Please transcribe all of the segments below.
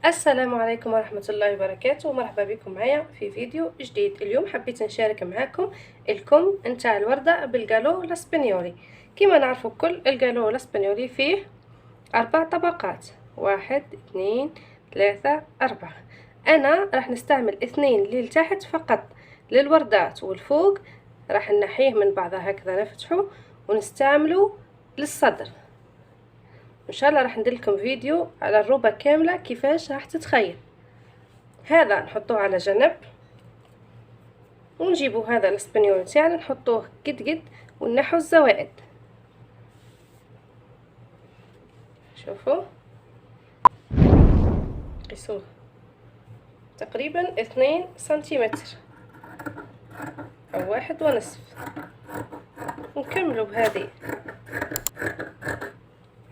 السلام عليكم ورحمة الله وبركاته. مرحبا بكم معايا في فيديو جديد. اليوم حبيت نشارك معاكم الكم نتاع الوردة بالقالو الاسبانيولي. كما نعرفوا كل القالو الاسبانيولي فيه 4 طبقات، 1 2 3 4. انا راح نستعمل 2 اللي لتحت فقط للوردات، والفوق راح نحيه من بعضها هكذا نفتحه ونستعمله للصدر. ان شاء الله راح ندير لكم فيديو على الروبة كاملة كيفاش راح تتخيل. هذا نحطوه على جنب، ونجيبو هذا الاسبانيول تاعنا نحطوه قد ونحو الزوائد. شوفوا قيسوه تقريبا 2 سنتيمتر او 1.5. نكملوا بهذه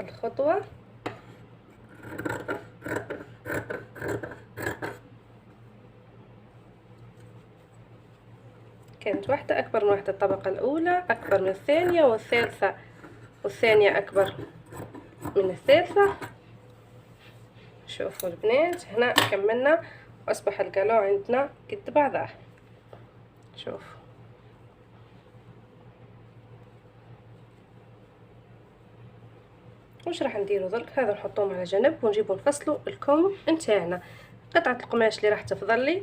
الخطوة. كانت واحدة أكبر من واحدة، الطبقة الأولى أكبر من الثانية، والثالثة والثانية أكبر من الثالثة. شوفوا البنات، هنا كملنا وأصبح القالو عندنا قد بعضها. شوفوا واش راح نديرو درك. هذا نحطوهم على جنب ونجيبو نفصلوا الكم نتاعنا. قطعة القماش اللي راح تفضل لي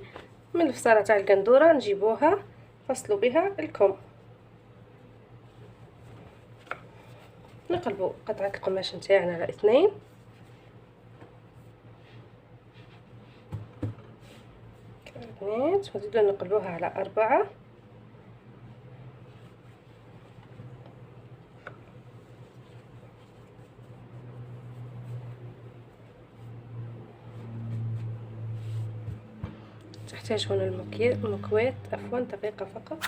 من الفصالة تاع القندورة نجيبوها فصلوا بها الكم. نقلبوا قطعة القماش نتاعنا على 2 ونزيدو نقلبوها على 4. تحتاج هنا المكوات دقيقة فقط.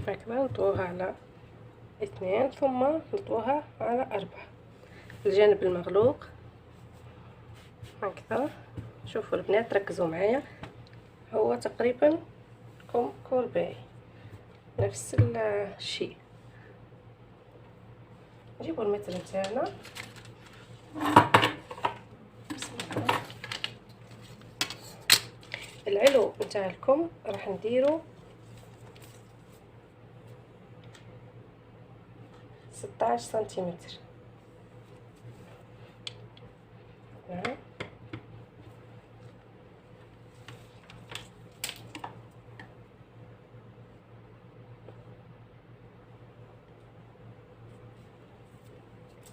هكذا نطويها على 2 ثم نطويها على 4 الجانب المغلوق هكذا. شوفوا البنات ركزوا معايا، هو تقريبا كم كورباي نفس الشيء. نجيبوا المتر نتاعنا، العلو نتاع الكم راح نديرو 16 سنتيمتر.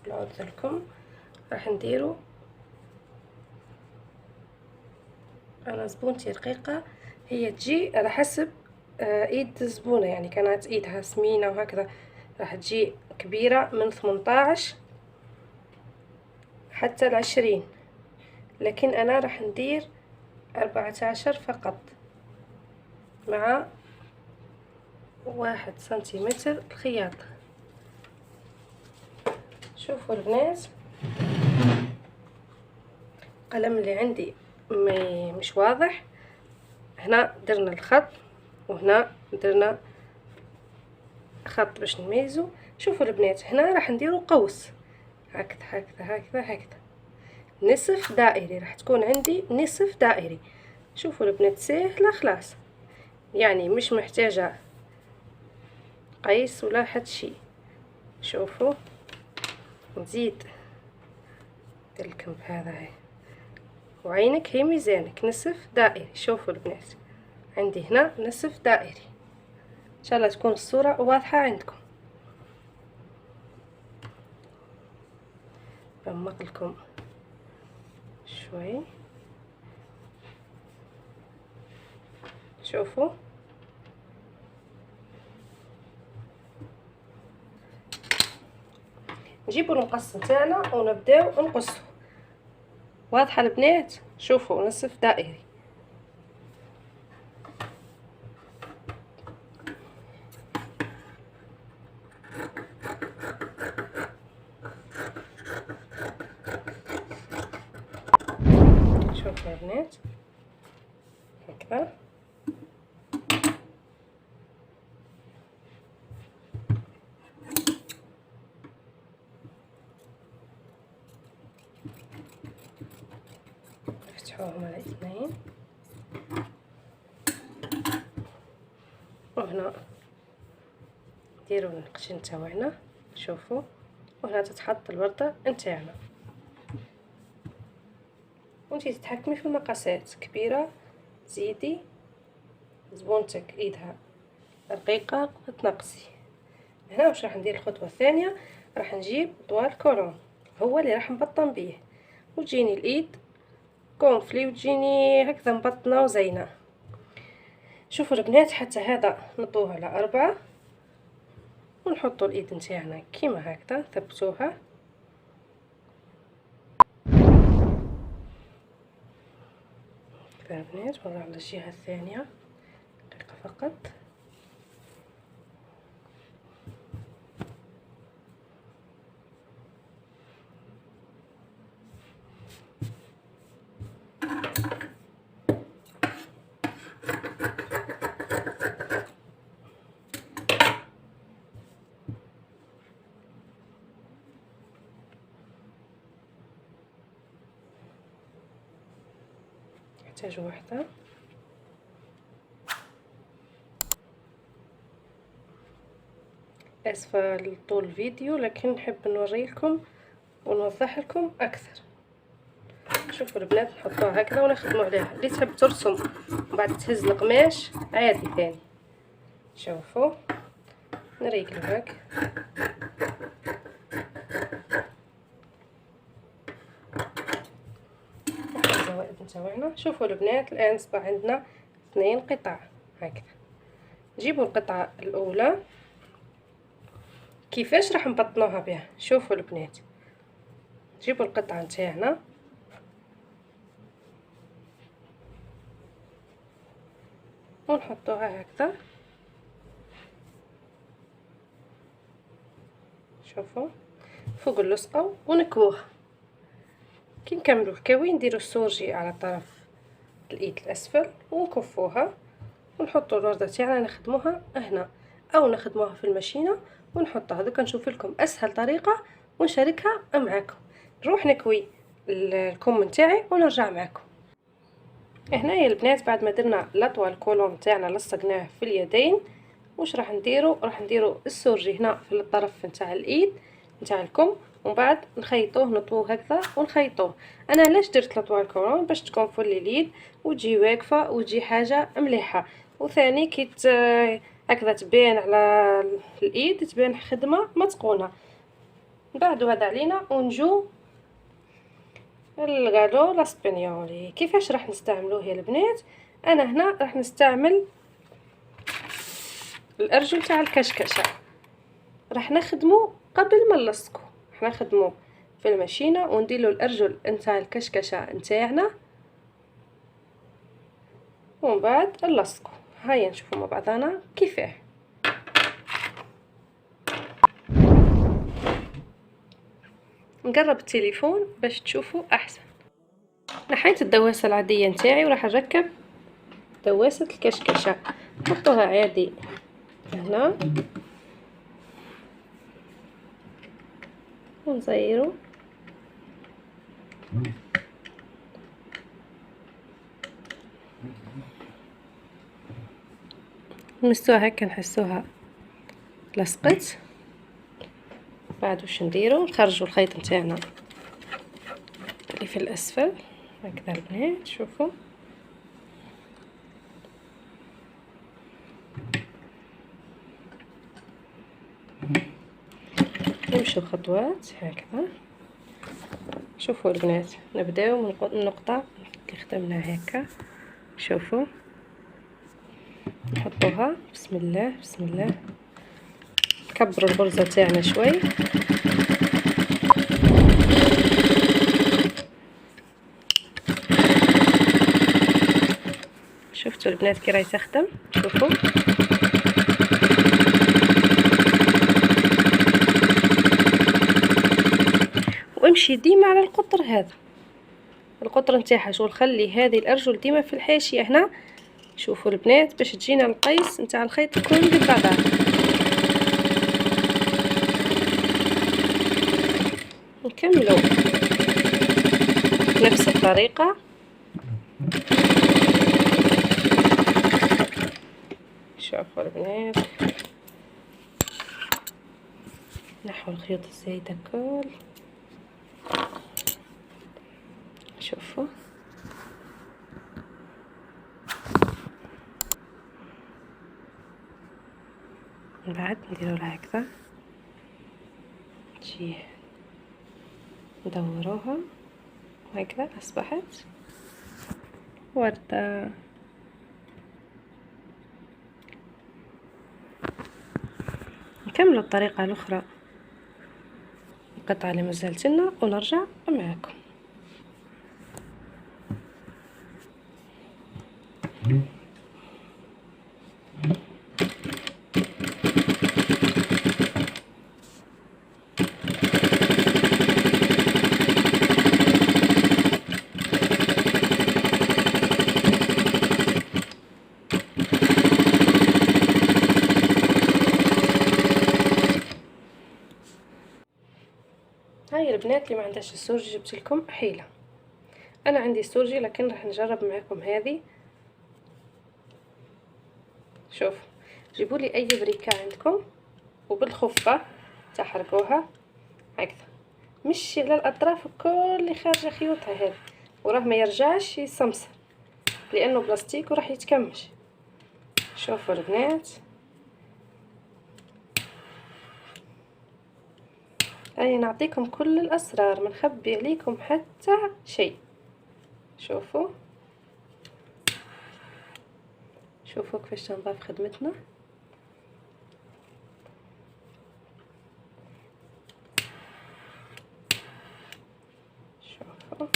العود الكم راح نديرو، انا زبونتي رقيقه هي تجي على حسب ايد الزبونه، يعني كانت ايدها سمينه وهكذا راح تجي كبيره من 18 حتى 20، لكن انا راح ندير 14 فقط مع 1 سنتيمتر الخياطه. شوفوا البنات، القلم اللي عندي مش واضح، هنا درنا الخط وهنا درنا خط باش نميزو. شوفوا البنات، هنا راح نديرو قوس هكذا هكذا هكذا هكذا، نصف دائري، راح تكون عندي نصف دائري. شوفوا البنات سهله خلاص، يعني مش محتاجه قيس ولا حد شي. شوفوا نزيد دلكم بهذا هاي، وعينك هي ميزانك نصف دائري. شوفوا البنات عندي هنا نصف دائري. ان شاء الله تكون الصورة واضحة عندكم. بمق لكم شوي. شوفوا نجيبوا المقص نتاعنا ونبداو نقصه. واضحه البنات؟ شوفوا نصف دائري. شوفوا يا بنات هكذا. نفتحوهم على اثنين، وهنا نديرو النقشين تاعنا. شوفوا، وهنا تتحط الوردة نتاعنا، وانتي تتحكمي في المقاسات، كبيرة تزيدي، زبونتك ايدها رقيقة تنقصي. هنا واش راح ندير الخطوة الثانية، راح نجيب طوال كولون هو اللي راح نبطن بيه، وتجيني الايد كونفلي وتجيني هكذا مبطنة وزينة. شوفوا البنات، حتى هذا نطوه على 4 ونحطوا الايد نتاعنا كيما هكذا، ثبتوها. كذا بنات، ونروح على الجهة الثانية دقيقة فقط. نحتاج واحدة. اسفة لطول الفيديو، لكن نحب نوريلكم ونوضح لكم اكثر. شوفوا البنات، نحطوها هكذا ونخدموا عليها. اللي تحب ترسم وبعد تهز القماش عادي ثاني. شوفوا نريقلو هاك، الزوائد نتاعنا. شوفوا البنات، الان صبح عندنا 2 قطع هكذا. نجيبوا القطعة الاولى كيفاش راح نبطنوها بها. شوفوا البنات، نجيبوا القطعة نتاعنا ونحطوها هكذا. شوفوا فوق اللصقة ونكووها. كي نكملوا الكوي نديروا السورجي على طرف الايد الاسفل ونكفوها، ونحطوا الوردة تاعنا نخدموها هنا او نخدموها في الماشينه ونحطها. دوكا نشوف لكم اسهل طريقه ونشاركها معكم. نروح نكوي الكم نتاعي ونرجع معكم. هنا يا البنات، بعد ما درنا الاطول كولون تاعنا لصقناه في اليدين، واش راح نديرو؟ راح نديرو السورجي هنا في الطرف نتاع الايد نتاع الكم، ومن بعد نخيطوه، نطوه هكذا ونخيطوه. انا علاش درت الاطوال كولون؟ باش تكون فل اليد وتجي واقفه وتجي حاجه مليحه، وثاني كي هكذا تبان على الايد، تبان خدمه متقونه. بعد هذا علينا ونجو الغالو لاسبانيولي. كيفاش راح نستعملوه يا البنات؟ انا هنا راح نستعمل الارجل تاع الكشكشه، راح نخدمو قبل ما نلصقو. راح نخدمو في الماشينه ونديرلو الارجل نتاع الكشكشه نتاعنا، ومن بعد نلصقو. هيا نشوفوا مع بعضنا كيفاه. نقرب التليفون باش تشوفوا احسن. نحيت الدواسه العاديه نتاعي وراح نركب دواسه الكشكشه. نحطوها عادي هنا ونزيرو. نمسوها هكا نحسوها لصقت. بعد واش نديرو؟ نخرجوا الخيط نتاعنا اللي في الاسفل هكذا البنات. شوفوا نمشوا خطوات هكذا. شوفوا البنات، نبداو من النقطه اللي خدمنا هكا. شوفوا نحطوها بسم الله بسم الله. نكبروا الغرزه تاعنا شوي. شفتوا البنات كي راهي تخدم؟ شوفوا وامشي ديما على القطر هذا، القطر نتاعها شغل. خلي هذه الارجل ديما في الحاشيه هنا. شوفوا البنات باش تجينا القيس نتاع الخيط كل قد بعضها. نكملوا نفس الطريقه شوفوا البنات، نحو الخيوط الزايدة كل، شوفوا من بعد نديرو لها هكذا، تجي ندوروها وهكذا اصبحت وردة. نكملوا الطريقة الاخرى، القطعة اللي مازالت لنا ونرجع معاكم. هاي البنات اللي ما عندهاش السورجي جبت لكم حيله. انا عندي سورجي لكن راح نجرب معكم هذه. شوف، جيبوا لي اي بريكه عندكم وبالخفه تحركوها هكذا، مشي على الاطراف كل اللي خارجه خيوطها هذه، وراه ما يرجعش يسمسر لانه بلاستيك وراح يتكمش. شوفوا البنات، أنا نعطيكم كل الأسرار، ما نخبي عليكم حتى شيء. شوفوا شوفوا كيفاش تنظاف خدمتنا. شوفوا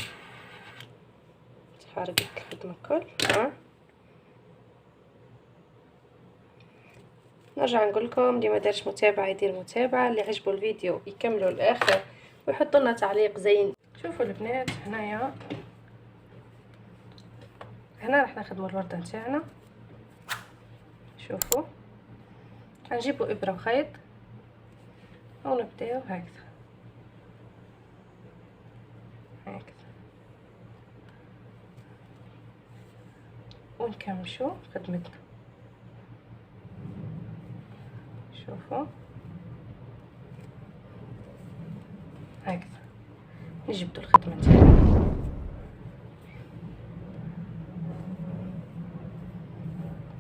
تحرقت الخدمة كل. نرجع نقول لكم اللي ما دارش متابعة يدير متابعة، اللي عجبوا الفيديو يكملوا للآخر ويحطوا لنا تعليق زين. شوفوا البنات، هنا راح نخدموا الوردة نتاعنا. شوفوا هنجيبوا ابرة وخيط ونبداو هكذا ونكمشوا خدمتنا. شوفوا هكذا نجبدوا الخدمة تاعنا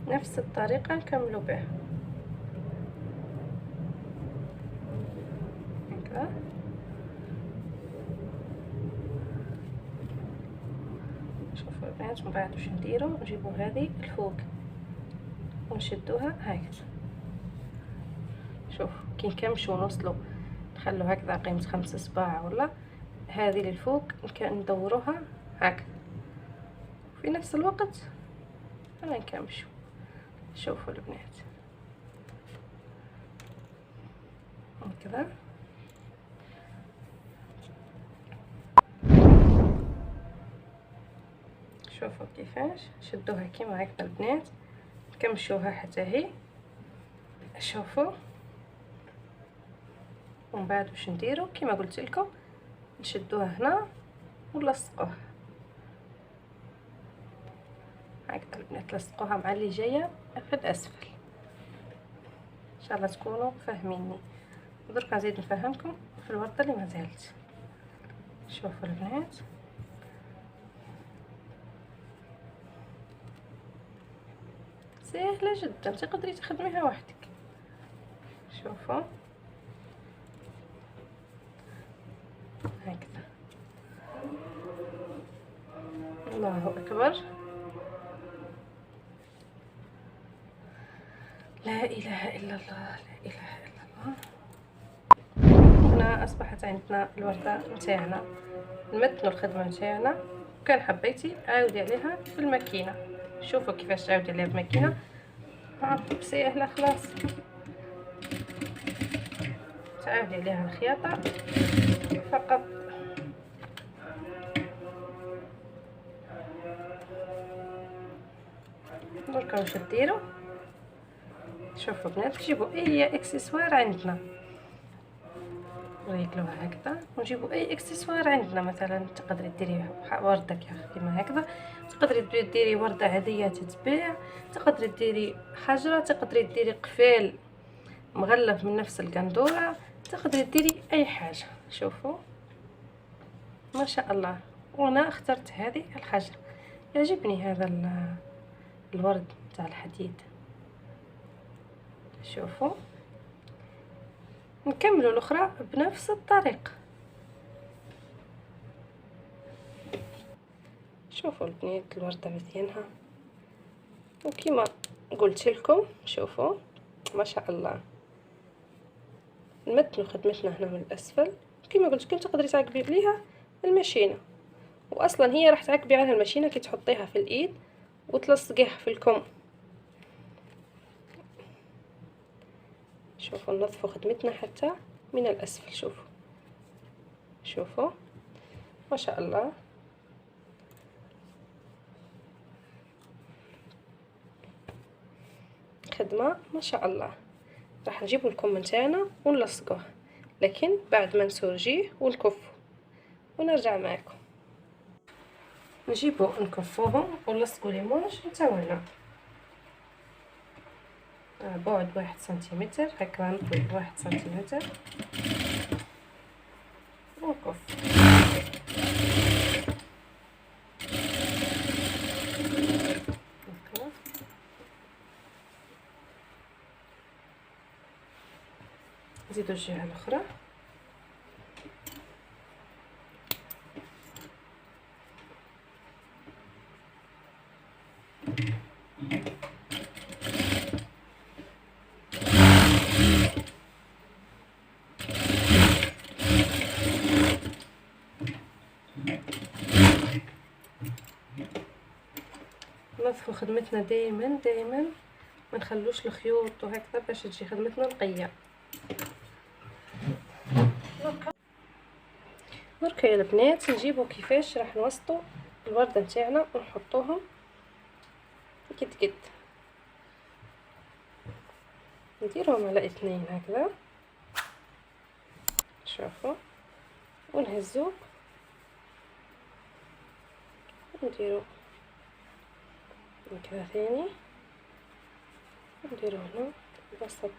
نفس الطريقة نكملوا بها هكذا. شوفوا البنات، من بعد واش نديروا، نجيبوا هذه الفوق ونشدوها هكذا. شوف كي نكمشوا ونوصلوا نخلوا هكذا قيمة 5 صباع ولا هذه للفوق ندوروها هكذا، في نفس الوقت انا نكمشوا. شوفوا البنات هكذا. شوفوا كيفاش شدوها كيما هكذا البنات، نكمشوها حتى هي. شوفوا ومن بعد واش نديروا كيما قلت لكم، نشدوها هنا ونلصقوها هكذا البنات، لصقوها مع اللي جايه في الاسفل. ان شاء الله تكونوا فاهميني. درك نزيد نفهمكم في الورده اللي ما زالت. شوفوا البنات، سهله جدا، تقدري تخدميها وحدك. شوفوا هكذا، الله اكبر، لا اله الا الله، لا اله الا الله. هنا اصبحت عندنا الورده نتاعنا، نمتنوا الخدمه نتاعنا. كان حبيتي عاودي عليها في الماكينه. شوفوا كيفاش تعاودي عليها بالماكينه، سهله خلاص. تعاودي عليها الخياطه فقط. دركا واش ديروا، شوفوا بنات، تجيبوا اي اكسسوار عندنا نريقلوها هكذا ونجيبو اي اكسسوار عندنا. مثلا تقدري ديري ورده كيما هكذا، تقدري ديري ورده عاديه تتباع، تقدري ديري حجره، تقدري ديري قفال مغلف من نفس القندوره، تقدري ديري اي حاجه. شوفوا ما شاء الله. وانا اخترت هذه الحجره، يعجبني هذا الورد تاع الحديد. شوفوا نكملوا الاخرى بنفس الطريقه. شوفوا البنات الورده مزيانها، وكما قلت لكم شوفوا ما شاء الله نمتنوا خدمتنا هنا من الاسفل. كما قلت لكم تقدري تعقبي بليها الماشينه، واصلا هي راح تعقبي عليها الماشينه كي تحطيها في الايد وتلصقيها في الكم. شوفوا ننظفوا خدمتنا حتى من الاسفل. شوفوا شوفوا ما شاء الله. خدمه ما شاء الله. راح نجيبوا الكم نتاعنا ونلصقوه، لكن بعد ما نسورجيه ونكفه ونرجع معكم. نجيبوا نكفوهم ونلصقوا ليمونج نتاعنا بعد 1 سنتيمتر هكا، نطوي 1 سنتيمتر ونكف. نزيدو الجهه الاخرى. ننظفوا خدمتنا دائما دائما، ما نخلوش الخيوط وهكذا باش تجي خدمتنا نقيه. دركا يا البنات نجيبوا كيفاش راح نوسطوا الورده نتاعنا ونحطوهم قد قد، نديرهم على 2 هكذا. شوفوا ونهزو ونديرو هكذا ثاني، نديرو هنا الوسط.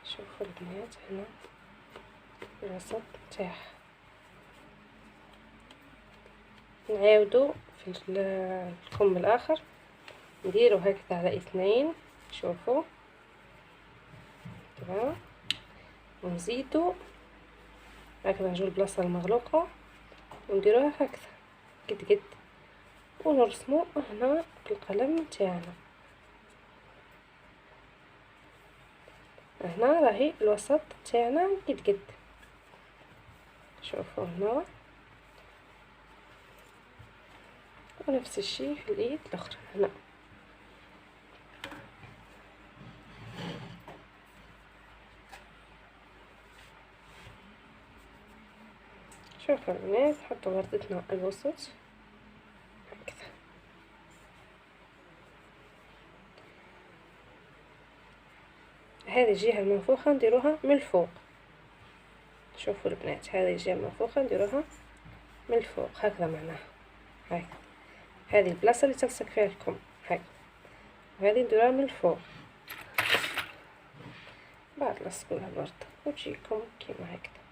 شوفوا البنات هنا الوسط تاعها. نعاودو في الكم الاخر نديرو هكذا على 2. شوفوا كذا، ونزيدو هكذا نجو البلاصه المغلوقه ونديروها هكذا قد قد، ونرسمو هنا بالقلم تاعنا. هنا راهي الوسط تاعنا قد قد. شوفوا هنا، ونفس الشيء في الايد الاخرى هنا. شوفوا البنات حطوا وردتنا الوسط هكذا. هذه الجهه المنفوخه نديروها من الفوق. شوفوا البنات هذه الجهه المنفوخه نديروها من الفوق هكذا معناها هكذا. هذه البلاصه اللي تلصق فيها الكم هكذا، وهذه نديروها من الفوق. بعد لصقوها الورده وتجيكم كيما هكذا.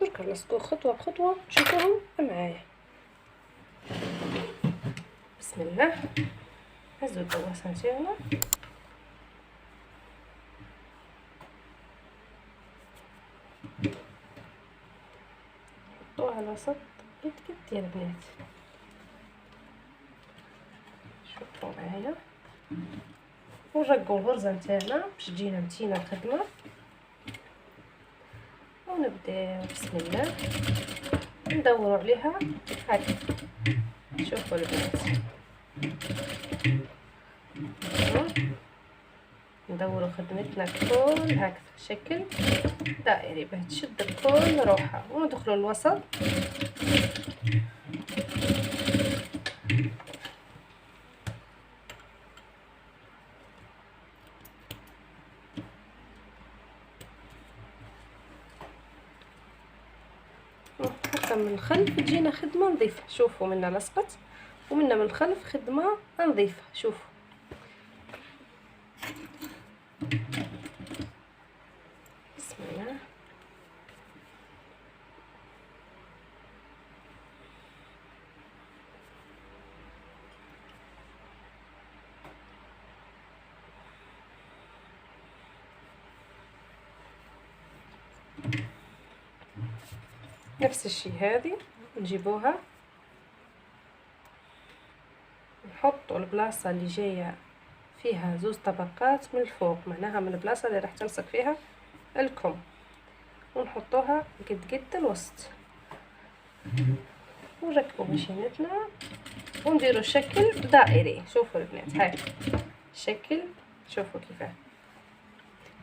دركا نلصقوه خطوه بخطوه تشوفوهم معايا. بسم الله. هزوا الدواسه نتاعنا، حطوها على الوسط قد قد يا البنات. شوفوا معايا، ونرقوا الغرزه نتاعنا باش تجينا متينه الخدمه. ونبداو بسم الله ندوروا عليها هكذا. شوفوا البنات ندوروا خدمتنا كل هكذا شكل دائري باه تشد الكل روحها، وندخلوا الوسط. من الخلف تجينا خدمه نظيفه. شوفوا منا لصقت ومنا من الخلف خدمه نظيفه. شوفوا بسم الله. نفس الشيء هذه نجيبوها نحطوا البلاصه اللي جايه فيها زوز طبقات من الفوق، معناها من البلاصه اللي راح تلصق فيها الكم، ونحطوها قد الوسط ونركبوا ماشينتنا ونديروا شكل دائري. شوفوا البنات هاي شكل، شوفوا كيفاه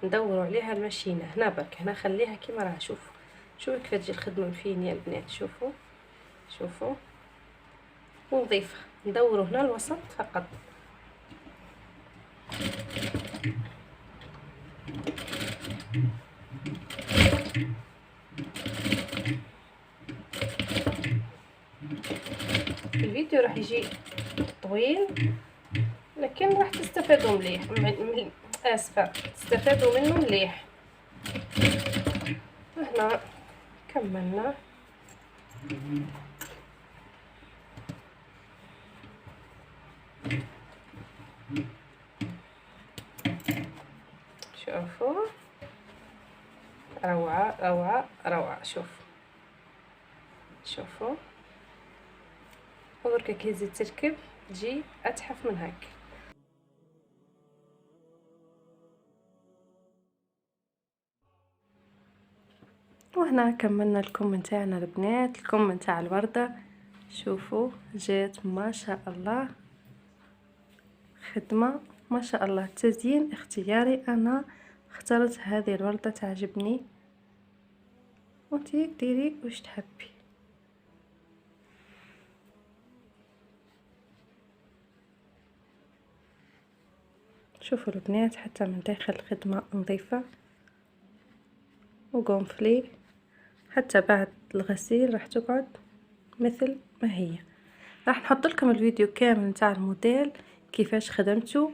ندوروا عليها الماشينه هنا برك، هنا خليها كيما راها. شوفوا كيف تجي الخدمه فين يا البنات. شوفوا ونضيفها ندوروا هنا الوسط فقط. الفيديو راح يجي طويل لكن راح تستفادوا مليح، اسفه تستفادوا منه مليح. هنا كملنا. شوفوا روعة روعة روعة. شوفوا ودركا كي تزيد تركب تجي اتحف من هاك. وهنا كملنا الكم نتاعنا البنات، الكم نتاع الوردة. شوفوا جات ما شاء الله خدمة ما شاء الله، تزيين اختياري، انا اخترت هذه الوردة تعجبني وانتي ديري واش تحبي. شوفوا البنات حتى من داخل الخدمة نظيفة وقنفلي، حتى بعد الغسيل راح تقعد مثل ما هي. راح نحط لكم الفيديو كامل نتاع الموديل كيفاش خدمته،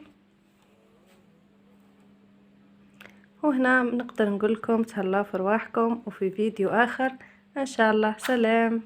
وهنا نقدر نقول لكم تهلاو في رواحكم، وفي فيديو اخر ان شاء الله. سلام.